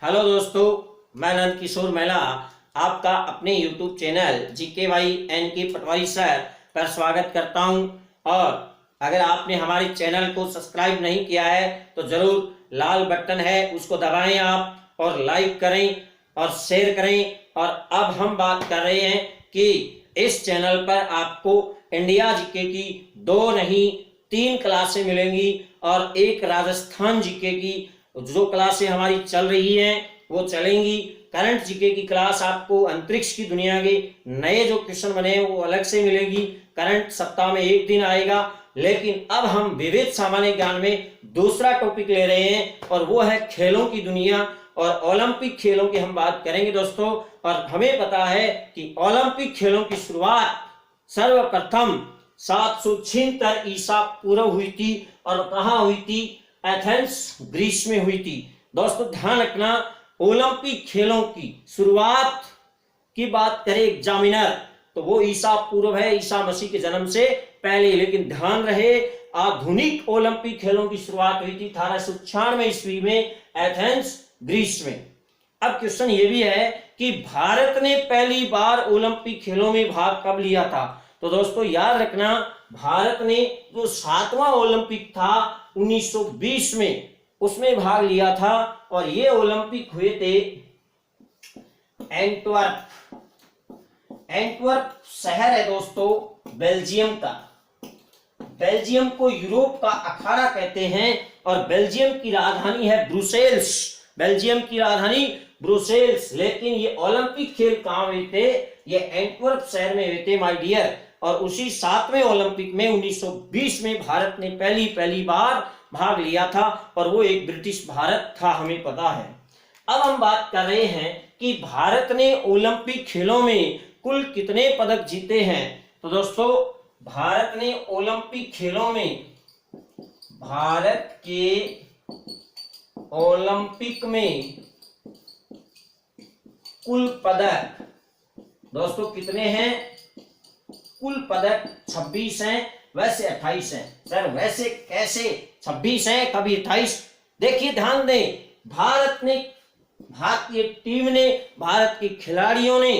Hello दोस्तों, मैं नंद किशोर मेहला आपका अपने YouTube चैनल GKYN पटवारी सर पर स्वागत करता हूं। और अगर आपने हमारे चैनल को सब्सक्राइब नहीं किया है तो जरूर लाल बटन है उसको दबाएं आप, और लाइक करें और शेयर करें। और अब हम बात कर रहे हैं कि इस चैनल पर आपको इंडिया जीके की 2 नहीं 3 क्लासें मिलेंगी और एक राजस्थान जीके की जो क्लासें हमारी चल रही हैं वो चलेंगी। करंट जीके की क्लास आपको अंतरिक्ष की दुनिया के नए जो क्वेश्चन बने हैं वो अलग से मिलेगी। करंट सप्ताह में एक दिन आएगा, लेकिन अब हम विविध सामान्य ज्ञान में दूसरा टॉपिक ले रहे हैं और वो है खेलों की दुनिया और ओलंपिक खेलों की हम बात करेंगे दोस्तों। और हमें पता है कि ओलंपिक खेलों की शुरुआत सर्वप्रथम 776 ईसा पूर्व हुई थी और कहाँ हुई थी? एथेंस ग्रीस में हुई थी। दोस्तों ध्यान रखना, ओलंपिक खेलों की शुरुआत की बात करें एग्जामिनर तो वो ईसा पूर्व है, ईसा मसीह के जन्म से पहले। लेकिन ध्यान रहे आधुनिक ओलंपिक खेलों की शुरुआत हुई थी 1896 ईस्वी में एथेंस ग्रीस में। अब क्वेश्चन ये भी है कि भारत ने पहली बार ओलंपिक खेलों में भाग कब लिया था? तो दोस्तों याद रखना, भारत ने जो 7वां ओलंपिक था 1920 में उसमें भाग लिया था और ये ओलंपिक हुए थे एंटवर्प शहर है दोस्तों बेल्जियम का। बेल्जियम को यूरोप का अखाड़ा कहते हैं और बेल्जियम की राजधानी है ब्रुसेल्स। बेल्जियम की राजधानी ब्रुसेल्स। लेकिन ये ओलंपिक खेल कहां हुए थे? ये एंटवर्प शहर में हुए थे माय डियर। और उसी 7वें ओलंपिक में 1920 में भारत ने पहली बार भाग लिया था और वो एक ब्रिटिश भारत था, हमें पता है। अब हम बात कर रहे हैं कि भारत ने ओलंपिक खेलों में कुल कितने पदक जीते हैं। तो दोस्तों भारत ने ओलंपिक खेलों में भारत के ओलंपिक में कुल पदक दोस्तों कितने हैं? कुल पदक 26 हैं, वैसे 28 हैं। सर वैसे कैसे 26 हैं कभी 28? देखिए ध्यान दें, भारतीय टीम ने, भारत के खिलाड़ियों ने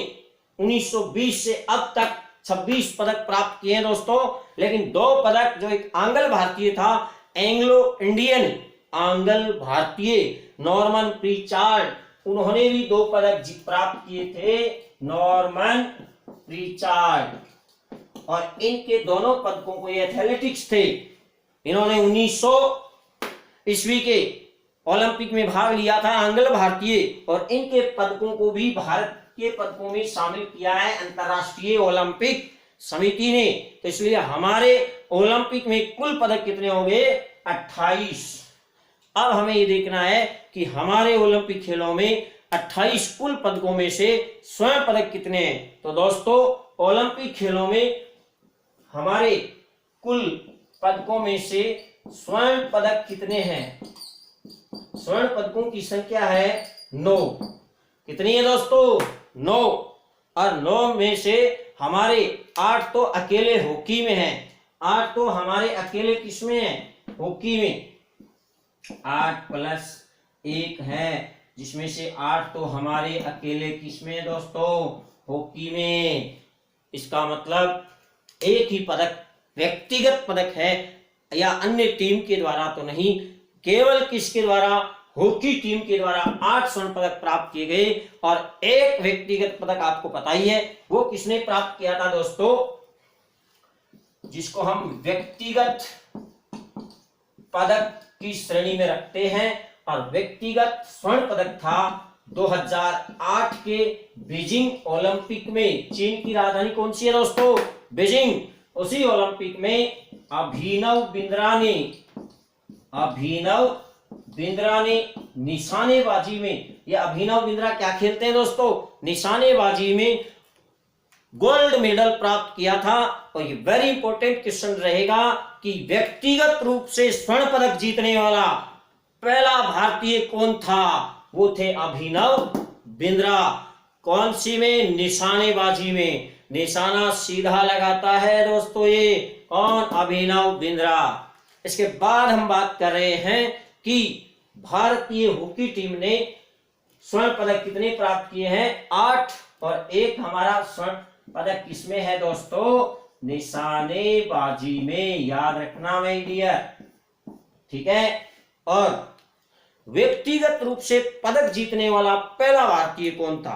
1920 से अब तक 26 पदक प्राप्त किए हैं दोस्तों। लेकिन 2 पदक जो एक आंग्ल भारतीय था, एंग्लो इंडियन आंग्ल भारतीय नॉर्मन प्रीचार्ड, उन्होंने भी 2 पदक प्राप्त किए थे, नॉर्मन प्रीचार्ड। और इनके दोनों पदकों को, ये एथलेटिक्स थे, इन्होंने 1900 ईस्वी के ओलंपिक में भाग लिया था आंग्ल भारतीय, और इनके पदकों को भी भारत के पदकों में शामिल किया है अंतरराष्ट्रीय ओलंपिक समिति ने। तो इसलिए हमारे ओलंपिक में कुल पदक कितने होंगे? 28। अब हमें ये देखना है कि हमारे ओलंपिक खेलों में 28 कुल पदकों में से स्वर्ण पदक कितने हैं। तो दोस्तों ओलंपिक खेलों में हमारे कुल पदकों में से स्वर्ण पदक कितने हैं? स्वर्ण पदकों की संख्या है 9। कितनी है दोस्तों? 9। और 9 में से हमारे 8 तो अकेले हॉकी में हैं। 8 तो हमारे अकेले किसमें हैं? हॉकी में। 8 प्लस 1 है, जिसमें से 8 तो हमारे अकेले किसमें दोस्तों? हॉकी में। इसका मतलब एक ही पदक व्यक्तिगत पदक है या अन्य टीम के द्वारा तो नहीं, केवल किसके द्वारा? हॉकी टीम के द्वारा 8 स्वर्ण पदक प्राप्त किए गए। और एक व्यक्तिगत पदक आपको पता ही है वो किसने प्राप्त किया था दोस्तों, जिसको हम व्यक्तिगत पदक की श्रेणी में रखते हैं। और व्यक्तिगत स्वर्ण पदक था 2008 के बीजिंग ओलंपिक में। चीन की राजधानी कौन सी है दोस्तों? बीजिंग। उसी ओलंपिक में अभिनव बिंद्रा ने निशानेबाजी में, यह अभिनव बिंद्रा क्या खेलते हैं दोस्तों? निशानेबाजी में गोल्ड मेडल प्राप्त किया था। और ये वेरी इंपॉर्टेंट क्वेश्चन रहेगा कि व्यक्तिगत रूप से स्वर्ण पदक जीतने वाला पहला भारतीय कौन था? वो थे अभिनव बिंद्रा। कौन सी में? निशानेबाजी में। निशाना सीधा लगाता है दोस्तों ये कौन? अभिनव बिंद्रा। इसके बाद हम बात कर रहे हैं कि भारतीय हॉकी टीम ने स्वर्ण पदक कितने प्राप्त किए हैं? 8। और एक हमारा स्वर्ण पदक किसमें है दोस्तों? निशानेबाजी में। याद रखना मेरे डियर, ठीक है। और व्यक्तिगत रूप से पदक जीतने वाला पहला भारतीय कौन था?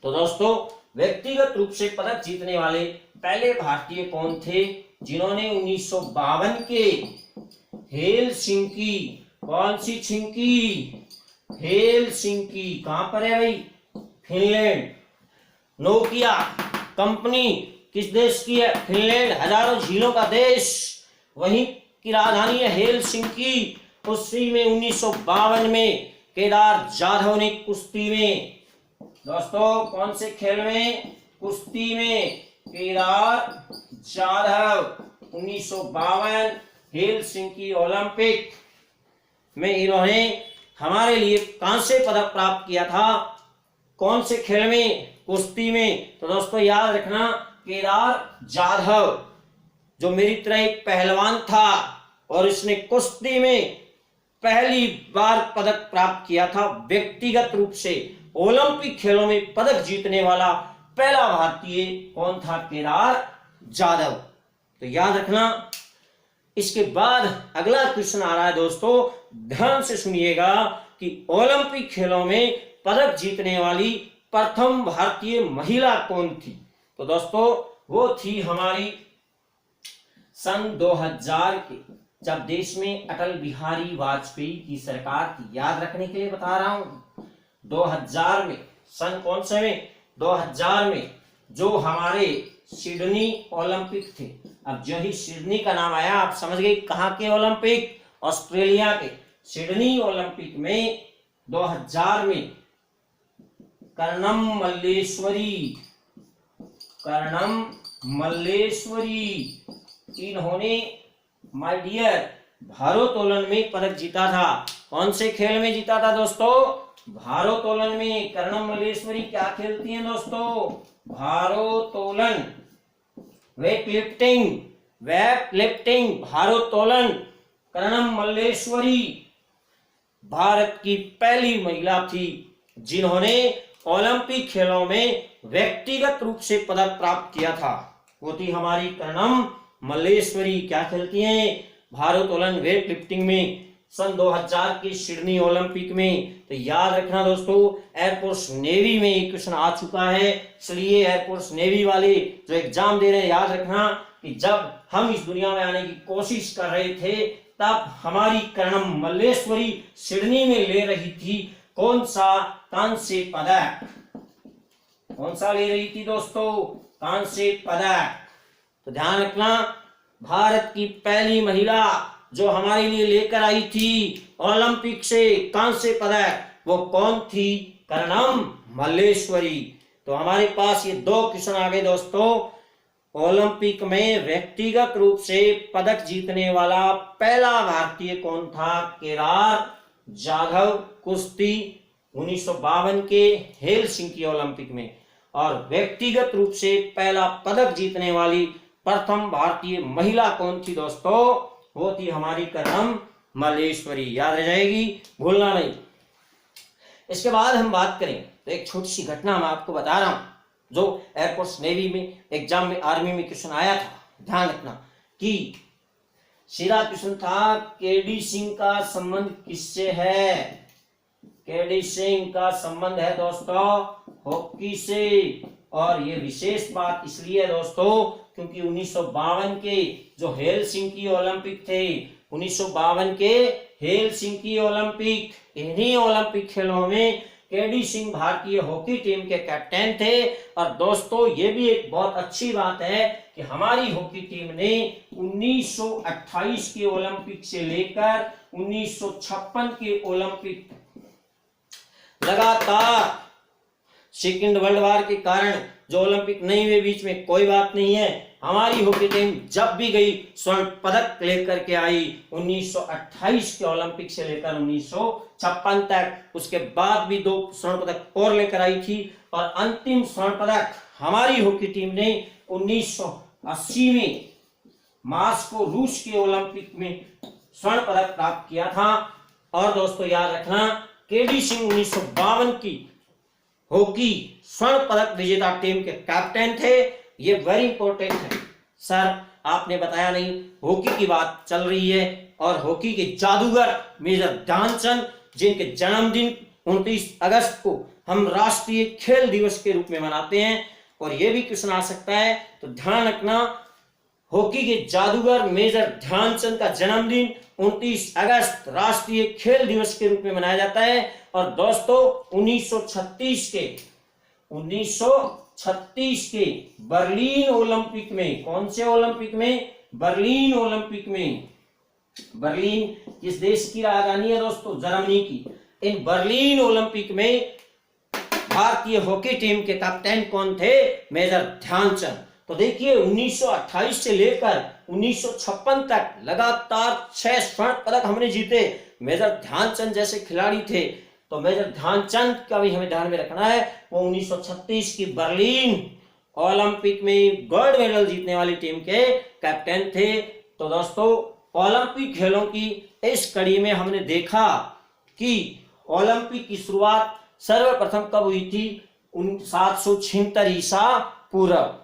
तो दोस्तों व्यक्तिगत रूप से पदक जीतने वाले पहले भारतीय कौन थे जिन्होंने 1952 के हेलसिंकी, कौन सी छिंकी? हेलसिंकी कहां पर है भाई? फिनलैंड। नोकिया कंपनी किस देश की है? फिनलैंड। हजारों झीलों का देश, वहीं की राजधानी है हेलसिंकी। उसी में 1952 में केदार जाधव ने कुश्ती में, दोस्तों कौन से खेल में? कुश्ती में। केदार जाधव 1952 हेलसिंकी ओलंपिक में इन्होंने हमारे लिए कांस्य पदक प्राप्त किया था। कौन से खेल में? कुश्ती में। तो दोस्तों याद रखना, केदार जाधव जो मेरी तरह एक पहलवान था और इसने कुश्ती में पहली बार पदक प्राप्त किया था व्यक्तिगत रूप से। ओलंपिक खेलों में पदक जीतने वाला पहला भारतीय कौन था? केदार जाधव। तो याद रखना। इसके बाद अगला क्वेश्चन आ रहा है दोस्तों, ध्यान से सुनिएगा कि ओलंपिक खेलों में पदक जीतने वाली प्रथम भारतीय महिला कौन थी? तो दोस्तों वो थी हमारी सन 2000 के, जब देश में अटल बिहारी वाजपेयी की सरकार थी। याद रखने के लिए बता रहा हूं। 2000 में, सन कौन से में? 2000 में जो हमारे सिडनी ओलंपिक थे। अब जो ही सिडनी का नाम आया आप समझ गए कहां के ओलंपिक? ऑस्ट्रेलिया के। सिडनी ओलंपिक में 2000 में कर्णम मल्लेश्वरी इन्होंने माय डियर भारोत्तोलन में पदक जीता था। कौन से खेल में जीता था दोस्तों? भारोत्तोलन में। कर्णम मल्लेश्वरी क्या खेलती हैं दोस्तों? भारोत्तोलन, वेट लिफ्टिंग, भारोत्तोलन। कर्णम मल्लेश्वरी भारत की पहली महिला थी जिन्होंने ओलंपिक खेलों में व्यक्तिगत रूप से पदक प्राप्त किया था। वो थी हमारी कर्णम मल्लेश्वरी। क्या खेलती हैं? भारोत्तोलन, वेट लिफ्टिंग में। सन 2000 के सिडनी ओलंपिक में। तो याद रखना दोस्तों, एयरफोर्स नेवी में एक क्वेश्चन आ चुका है, इसलिए एयरफोर्स नेवी वाले जो एग्जाम दे रहे हैं याद रखना कि जब हम इस दुनिया में आने की कोशिश कर रहे थे तब हमारी कर्णम मल्लेश्वरी सिडनी में ले रही थी कौन सा? कांस्य पदक। कौन सा ले रही थी दोस्तों? कांस्य पदक। तो ध्यान रखना, भारत की पहली महिला जो हमारे लिए लेकर आई थी ओलंपिक से कांस्य पदक, वो कौन थी? कर्णम मल्लेश्वरी। तो हमारे पास ये 2 क्वेश्चन आ गए दोस्तों। ओलंपिक में व्यक्तिगत रूप से पदक जीतने वाला पहला भारतीय कौन था? केदार जाधव, कुश्ती 1952 के हेलसिंकी ओलंपिक में। और व्यक्तिगत रूप से पहला पदक जीतने वाली प्रथम भारतीय महिला कौन थी दोस्तों? वो थी हमारी कर्णम मल्लेश्वरी। याद रह जाएगी, भूलना नहीं। इसके बाद हम बात करें तो एक छोटी सी घटना मैं आपको बता रहा हूं जो एयरफोर्स नेवी में एग्जाम में, आर्मी में क्वेश्चन आया था। ध्यान रखना कि सीधा क्वेश्चन था, केडी सिंह का संबंध किससे है? केडी सिंह का संबंध है दोस्तों हॉकी से। और ये विशेष बात इसलिए दोस्तों क्योंकि 1952 के जो हेलसिंकी ओलंपिक थे, 1952 के हेलसिंकी ओलंपिक, इन्हीं ओलंपिक खेलों में केडी सिंह भारतीय हॉकी टीम के कैप्टन थे। और दोस्तों ये भी एक बहुत अच्छी बात है कि हमारी हॉकी टीम ने 1928 के ओलंपिक से लेकर 1956 के ओलंपिक लगातार सेकेंड वर्ल्ड वॉर के कारण जो ओलंपिक नहीं हुए बीच में, कोई बात नहीं है, हमारी हॉकी टीम जब भी गई स्वर्ण पदक लेकर के आई। 1928 के ओलंपिक से लेकर 1956 तक, उसके बाद भी 2 स्वर्ण पदक और लेकर आई थी। और अंतिम स्वर्ण पदक हमारी हॉकी टीम ने 1980 में मास्को रूस के ओलंपिक में स्वर्ण पदक प्राप्त किया था। और दोस्तों याद रखना केडी सिंह 1952 की हॉकी स्वर्ण पदक विजेता टीम के कैप्टन थे। ये वेरी इंपॉर्टेंट है सर, आपने बताया नहीं, हॉकी की बात चल रही है और हॉकी के जादूगर मेजर ध्यानचंद, जिनके जन्मदिन 29 अगस्त को हम राष्ट्रीय खेल दिवस के रूप में मनाते हैं। और ये भी क्वेश्चन आ सकता है, तो ध्यान रखना, हॉकी के जादूगर मेजर ध्यानचंद का जन्मदिन 29 अगस्त राष्ट्रीय खेल दिवस के रूप में मनाया जाता है। और दोस्तों 1936 के बर्लिन ओलंपिक में, कौन से ओलंपिक में? बर्लिन ओलंपिक में। बर्लिन किस देश की राजधानी है दोस्तों? जर्मनी की। इन बर्लिन ओलंपिक में भारतीय हॉकी टीम के कैप्टन कौन थे? मेजर ध्यानचंद। तो देखिए 1928 से लेकर 1956 तक लगातार 6 स्वर्ण पदक हमने जीते। मेजर ध्यानचंद जैसे खिलाड़ी थे, तो मेजर ध्यानचंद का भी हमें ध्यान में रखना है। वो 1936 की बर्लिन ओलंपिक में गोल्ड मेडल जीतने वाली टीम के कैप्टन थे। तो दोस्तों ओलंपिक खेलों की इस कड़ी में हमने देखा कि ओलंपिक की शुरुआत सर्वप्रथम कब हुई थी? 776 ईसा पूर्व।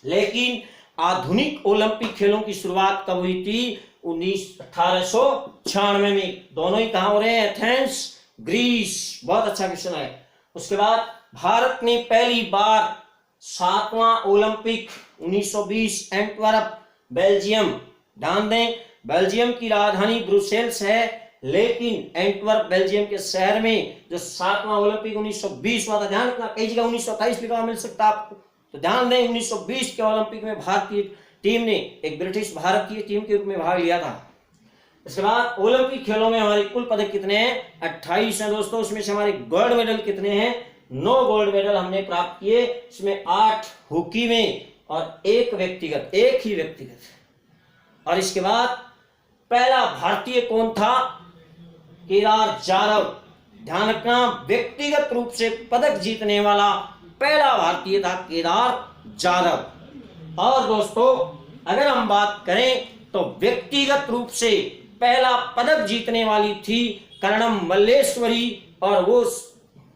लेकिन आधुनिक ओलंपिक खेलों की शुरुआत कब हुई थी? 1896 में। दोनों ही कहां हो रहे हैं? Athens, Greece. बहुत अच्छा क्वेश्चन है। उसके बाद भारत ने पहली बार 7वां ओलंपिक 1920 एंटवर्प, बेल्जियम। ध्यान दें, बेल्जियम की राजधानी ब्रुसेल्स है, लेकिन एंटवर्प बेल्जियम के शहर में जो 7वां ओलंपिक 1920 हुआ था, ध्यान रखना, कई जगह 1928 लिखा मिल सकता है आपको, तो ध्यान दें 1920 के ओलंपिक में भारतीय टीम ने एक ब्रिटिश भारतीय टीम के रूप में भाग लिया था। इसके बाद ओलंपिक खेलों में हमारे कुल पदक कितने हैं? 28 हैं दोस्तों। उसमें से हमारे गोल्ड मेडल कितने हैं? 9 गोल्ड मेडल हमने प्राप्त किए। इसमें 8 हॉकी में और 1 व्यक्तिगत, 1 ही व्यक्तिगत। और इसके बाद पहला भारतीय कौन था? केदार जाधव। ध्यान रखना, व्यक्तिगत रूप से पदक जीतने वाला पहला भारतीय था केदार जाधव। और दोस्तों अगर हम बात करें तो व्यक्तिगत रूप से पहला पदक जीतने वाली थी कर्णम मल्लेश्वरी, और वो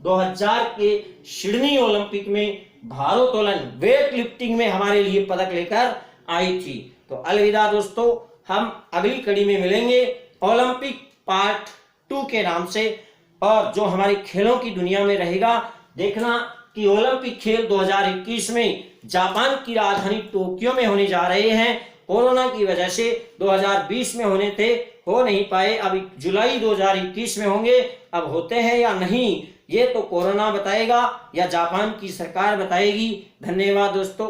2000 के सिडनी ओलंपिक में भारोत्तोलन, वेट लिफ्टिंग में हमारे लिए पदक लेकर आई थी। तो अलविदा दोस्तों, हम अगली कड़ी में मिलेंगे ओलंपिक पार्ट 2 के नाम से। और जो हमारी खेलों की दुनिया में रहेगा, देखना कि ओलंपिक खेल 2021 में जापान की राजधानी टोक्यो में होने जा रहे हैं। कोरोना की वजह से 2020 में होने थे, हो नहीं पाए। अब जुलाई 2021 में होंगे। अब होते हैं या नहीं, ये तो कोरोना बताएगा या जापान की सरकार बताएगी। धन्यवाद दोस्तों।